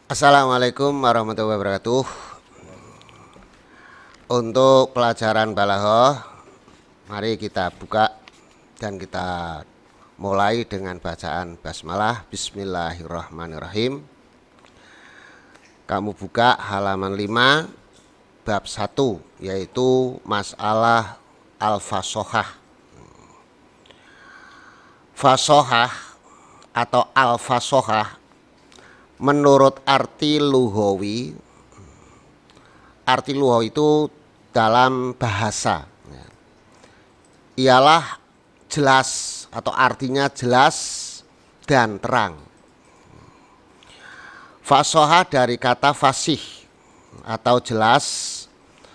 Assalamualaikum warahmatullahi wabarakatuh. Untuk pelajaran balaghah, mari kita buka dan kita mulai dengan bacaan basmalah. Bismillahirrahmanirrahim. Kamu buka halaman 5 bab 1, yaitu masalah al-fasohah. Fasohah atau al-fasohah menurut arti lugawi itu dalam bahasa ialah jelas atau artinya jelas dan terang. Fasohah dari kata fasih atau jelas,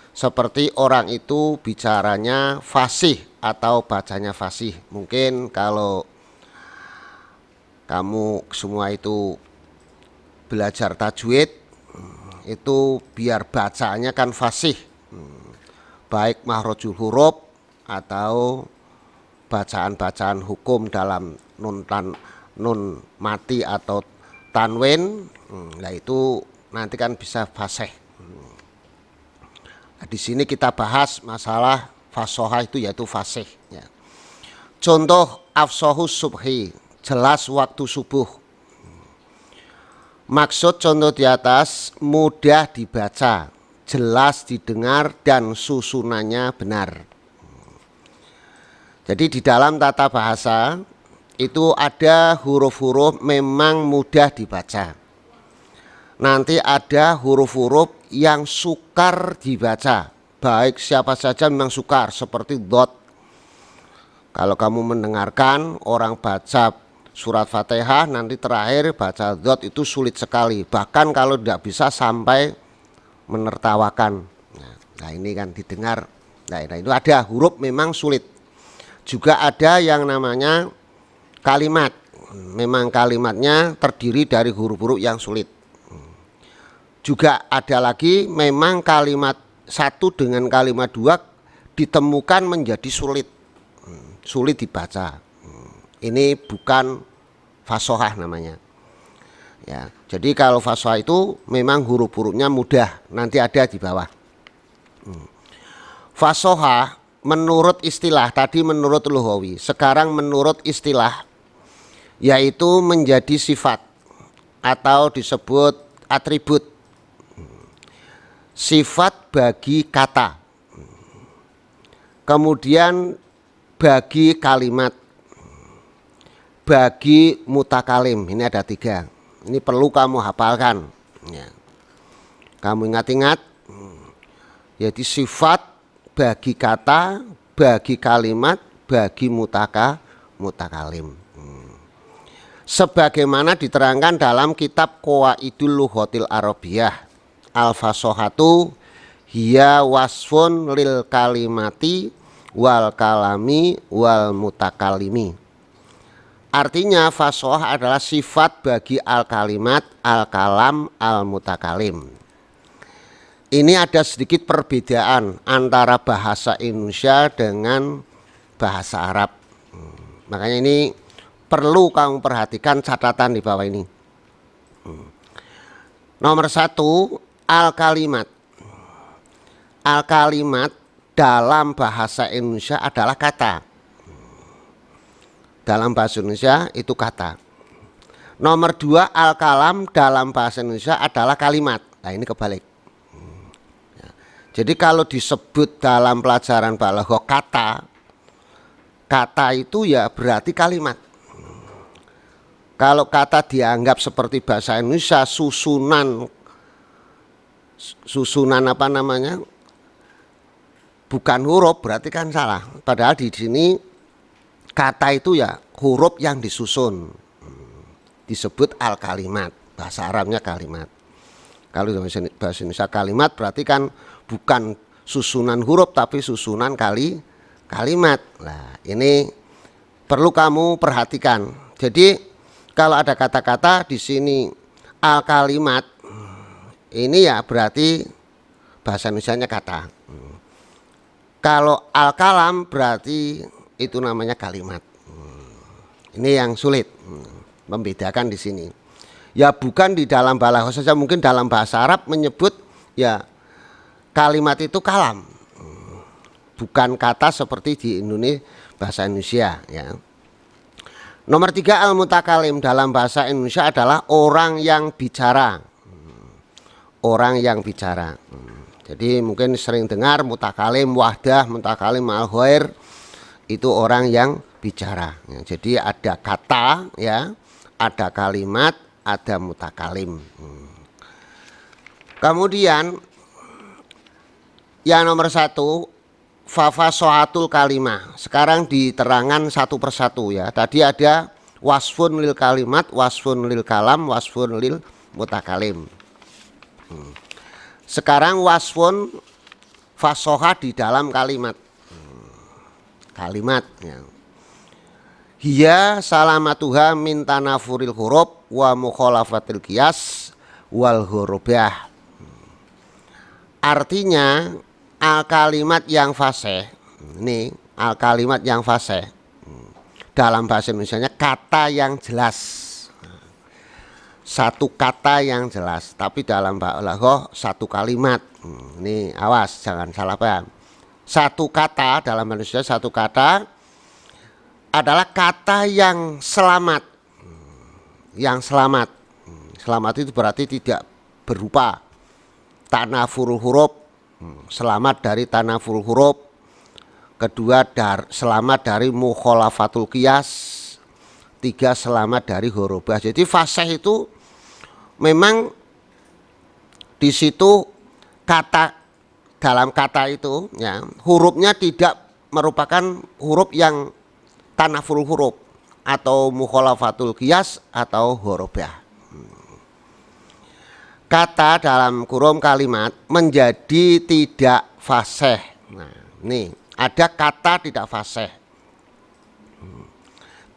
seperti orang itu bicaranya fasih atau bacanya fasih. Mungkin kalau kamu semua itu belajar tajwid, itu biar bacanya kan fasih, baik mahrojul huruf atau bacaan-bacaan hukum dalam nun mati atau tanwin. Nah itu nanti kan bisa fasih. Nah, di sini kita bahas masalah fasohah itu yaitu fasih ya. Contoh afsohus subhi, jelas waktu subuh. Maksud contoh di atas mudah dibaca, jelas didengar, dan susunannya benar. Jadi di dalam tata bahasa itu ada huruf-huruf memang mudah dibaca. Nanti ada huruf-huruf yang sukar dibaca, baik siapa saja memang sukar, seperti dot. Kalau kamu mendengarkan orang baca surat Fatihah, nanti terakhir baca dot itu sulit sekali, bahkan kalau tidak bisa sampai menertawakan. Nah ini kan didengar. Nah itu ada huruf memang sulit. Juga ada yang namanya kalimat, memang kalimatnya terdiri dari huruf-huruf yang sulit. Juga ada lagi memang kalimat satu dengan kalimat dua ditemukan menjadi sulit dibaca. Ini bukan fasohah namanya ya. Jadi kalau fasohah itu memang huruf-hurufnya mudah, nanti ada di bawah. Fasohah menurut istilah, tadi menurut lughawi, sekarang menurut istilah, yaitu menjadi sifat atau disebut atribut, sifat bagi kata, kemudian bagi kalimat, bagi mutakalim. Ini ada 3. Ini perlu kamu hafalkan ya. Kamu ingat-ingat. Jadi sifat bagi kata, bagi kalimat, bagi mutakalim. Sebagaimana diterangkan dalam kitab Qawaidul Lughatil Arabiyah, al-fasohatu hiya wasfun lil kalimati wal kalami wal mutakalimi. Artinya fasohah adalah sifat bagi al-kalimat, al-kalam, al-mutakalim. Ini ada sedikit perbedaan antara bahasa Indonesia dengan bahasa Arab. Makanya ini perlu kamu perhatikan catatan di bawah ini. Nomor 1, al-kalimat. Al-kalimat dalam bahasa Indonesia adalah kata. Dalam bahasa Indonesia itu kata. Nomor 2, al-kalam dalam bahasa Indonesia adalah kalimat. Nah ini kebalik. Jadi kalau disebut dalam pelajaran balaghah kata itu ya berarti kalimat. Kalau kata dianggap seperti bahasa Indonesia susunan apa namanya, bukan huruf, berarti kan salah. Padahal di sini kata itu ya huruf yang disusun, disebut al-kalimat. Bahasa Arabnya kalimat. Kalau bahasa Indonesia kalimat berarti kan bukan susunan huruf tapi susunan kalimat. Nah ini perlu kamu perhatikan. Jadi kalau ada kata-kata di sini al-kalimat, ini ya berarti bahasa Indonesianya kata. Kalau al-kalam berarti itu namanya kalimat. Ini yang sulit membedakan di sini. Ya bukan di dalam balaghah saja, mungkin dalam bahasa Arab menyebut ya kalimat itu kalam. Bukan kata seperti di Indonesia, bahasa Indonesia ya. Nomor 3, al-mutakalim dalam bahasa Indonesia adalah orang yang bicara. Orang yang bicara. Jadi mungkin sering dengar mutakalim wahdah, mutakalim al-ghair, itu orang yang bicara. Ya, jadi ada kata ya, ada kalimat, ada mutakalim. Kemudian yang nomor 1, fafasohatul kalimah. Sekarang diterangkan satu persatu ya. Tadi ada wasfun lil kalimat, wasfun lil kalam, wasfun lil mutakalim. Sekarang wasfun fasoha di dalam kalimat. Kalimat ya. Hiya salamatuha min tanafuril huruf wa mukhalafatil qiyas wal hurubah. Artinya al kalimat yang fasih, ini al kalimat yang fasih dalam bahasa Indonesianya kata yang jelas, satu kata yang jelas, tapi dalam balaghah satu kalimat. Ini awas jangan salah paham. Satu kata dalam Indonesia, satu kata adalah kata yang selamat. Yang selamat. Selamat itu berarti tidak berupa tanafurul huruf, selamat dari tanafurul huruf. Kedua, selamat dari mukhalafatul qiyas. 3, selamat dari hurubah. Jadi fasih itu memang di situ kata, dalam kata itu ya, hurufnya tidak merupakan huruf yang tanafurul huruf atau mukhalafatul qiyas atau hurubah. Kata dalam kurung kalimat menjadi tidak fasih. Nah, ini ada kata tidak fasih.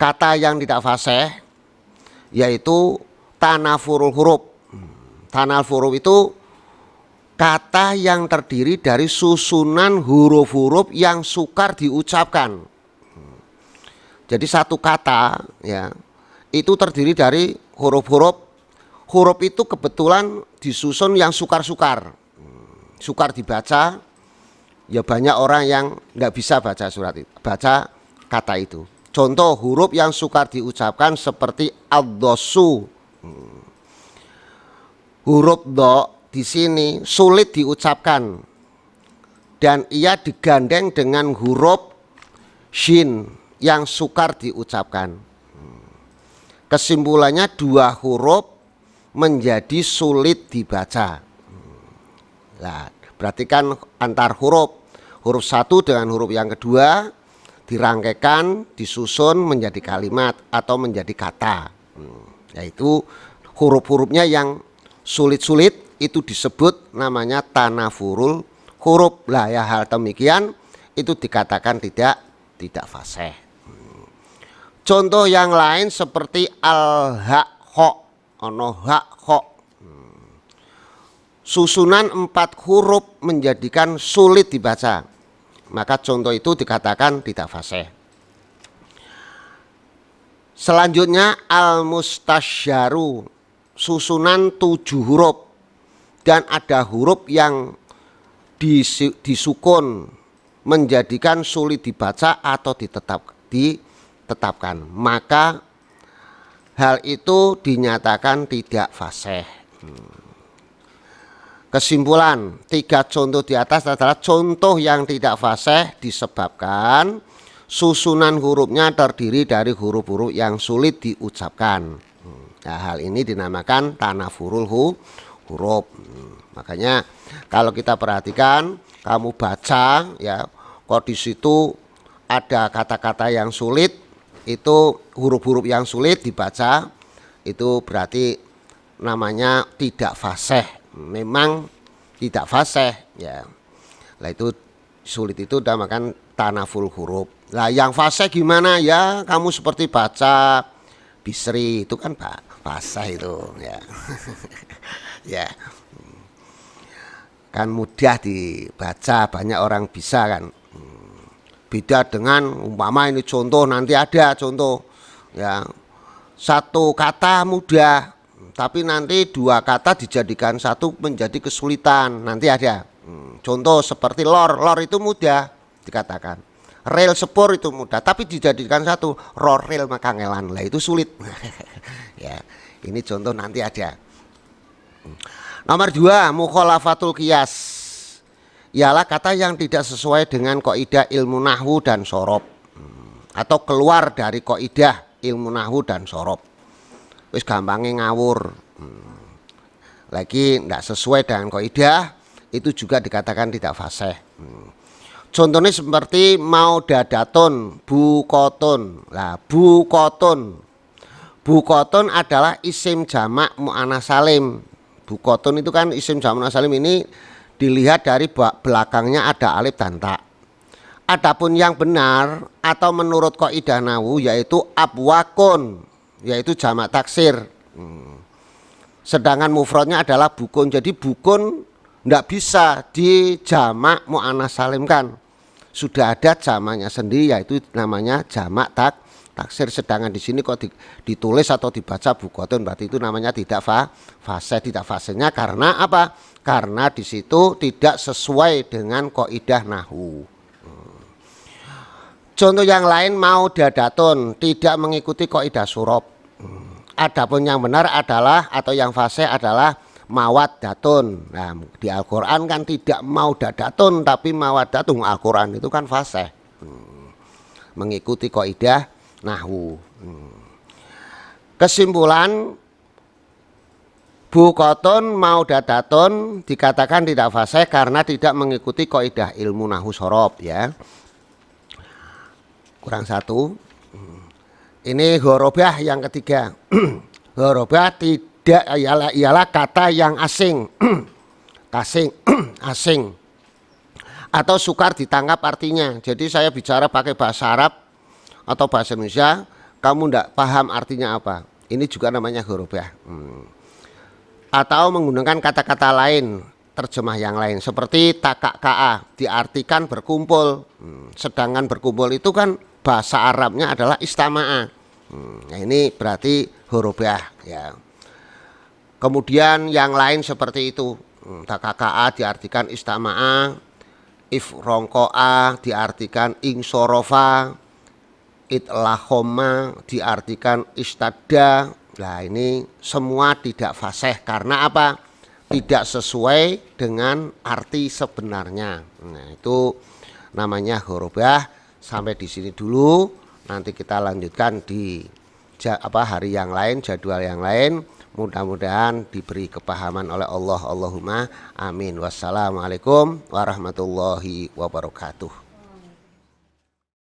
Kata yang tidak fasih yaitu tanafurul huruf. Tanafurul itu kata yang terdiri dari susunan huruf-huruf yang sukar diucapkan. Jadi satu kata ya itu terdiri dari huruf-huruf. Huruf itu kebetulan disusun yang sukar-sukar, sukar dibaca. Ya banyak orang yang nggak bisa baca baca kata itu. Contoh huruf yang sukar diucapkan seperti ad-dosu. Huruf do di sini sulit diucapkan dan ia digandeng dengan huruf shin yang sukar diucapkan. Kesimpulannya dua huruf menjadi sulit dibaca. Nah, berarti kan antar huruf satu dengan huruf yang kedua dirangkaikan, disusun menjadi kalimat atau menjadi kata. Yaitu huruf-hurufnya yang sulit-sulit itu disebut namanya tanafurul huruf. Lah ya hal demikian itu dikatakan tidak fasih. Contoh yang lain seperti al-ha-kho. Ono hak kok. Susunan 4 huruf menjadikan sulit dibaca. Maka contoh itu dikatakan tidak fasih. Selanjutnya al-mustasyaru. Susunan 7 huruf. Dan ada huruf yang disukun menjadikan sulit dibaca atau ditetapkan. Maka hal itu dinyatakan tidak fasih. Kesimpulan, 3 contoh di atas adalah contoh yang tidak fasih disebabkan susunan hurufnya terdiri dari huruf-huruf yang sulit diucapkan. Nah, hal ini dinamakan tanafurul huruf. Makanya kalau kita perhatikan, kamu baca ya, kok di situ ada kata-kata yang sulit, itu huruf-huruf yang sulit dibaca, itu berarti namanya tidak fasih. Memang tidak fasih ya. Lah itu sulit itu dinamakan tanaful huruf. Lah yang fasih gimana ya? Kamu seperti baca Bisri itu kan fasih itu ya. Ya. Kan mudah dibaca, banyak orang bisa kan. Beda dengan umpama ini contoh, nanti ada contoh ya, satu kata mudah tapi nanti dua kata dijadikan satu menjadi kesulitan. Nanti ada contoh seperti lor itu mudah dikatakan, rel sepur itu mudah, tapi dijadikan satu rorel makangelan lah itu sulit. Ya, ini contoh nanti ada. Nomor 2, mukhalafatul qiyas, ialah kata yang tidak sesuai dengan kaidah ilmu nahwu dan shorob, atau keluar dari kaidah ilmu nahwu dan shorob. Wis gampangnya ngawur, lagi tidak sesuai dengan kaidah, itu juga dikatakan tidak fasih. Contohnya seperti maudadatun, bukoton. Lah bukoton adalah isim jamak mu'anats salim. Bukoton itu kan isim jamak mu'anats salim, ini dilihat dari belakangnya ada alif dan ta. Adapun yang benar atau menurut kaidah nahwu yaitu abwakun, yaitu jamak taksir. Sedangkan mufradnya adalah bukun. Jadi bukun tidak bisa dijamak mu'anats salim kan. Sudah ada jamaknya sendiri yaitu namanya jamak taksir. Sedangkan di sini kok ditulis atau dibaca bukotun, berarti itu namanya tidak fasih. Tidak fasihnya karena apa? Karena di situ tidak sesuai dengan kaidah nahwu. Contoh yang lain maudadatun, tidak mengikuti kaidah surob. Adapun yang benar adalah atau yang fasih adalah mawaddatun. Nah, di Al-Qur'an kan tidak maudadatun tapi mawaddatun. Al-Qur'an itu kan fasih. Mengikuti kaidah nahwu. Kesimpulan, bukoton maudadatun dikatakan tidak fasih karena tidak mengikuti kaidah ilmu nahwu shorob ya. Kurang satu. Ini ghorobah yang ketiga. Ghorobah tidak ialah kata yang asing. Asing atau sukar ditangkap artinya. Jadi saya bicara pakai bahasa Arab atau bahasa Indonesia, kamu tidak paham artinya apa. Ini juga namanya ghorobah. Atau menggunakan kata-kata lain, terjemah yang lain seperti takakkaa diartikan berkumpul. Sedangkan berkumpul itu kan bahasa Arabnya adalah istama'a. Nah, ini berarti ghorobah ya. Kemudian yang lain seperti itu, takakkaa diartikan istama'a, ifrongko'a diartikan insorofa, itlahoma diartikan istadda. Nah, ini semua tidak fasih karena apa? Tidak sesuai dengan arti sebenarnya. Nah, itu namanya ghorobah. Sampai di sini dulu. Nanti kita lanjutkan di hari yang lain, jadwal yang lain. Mudah-mudahan diberi kepahaman oleh Allah. Allahumma amin. Wassalamualaikum warahmatullahi wabarakatuh.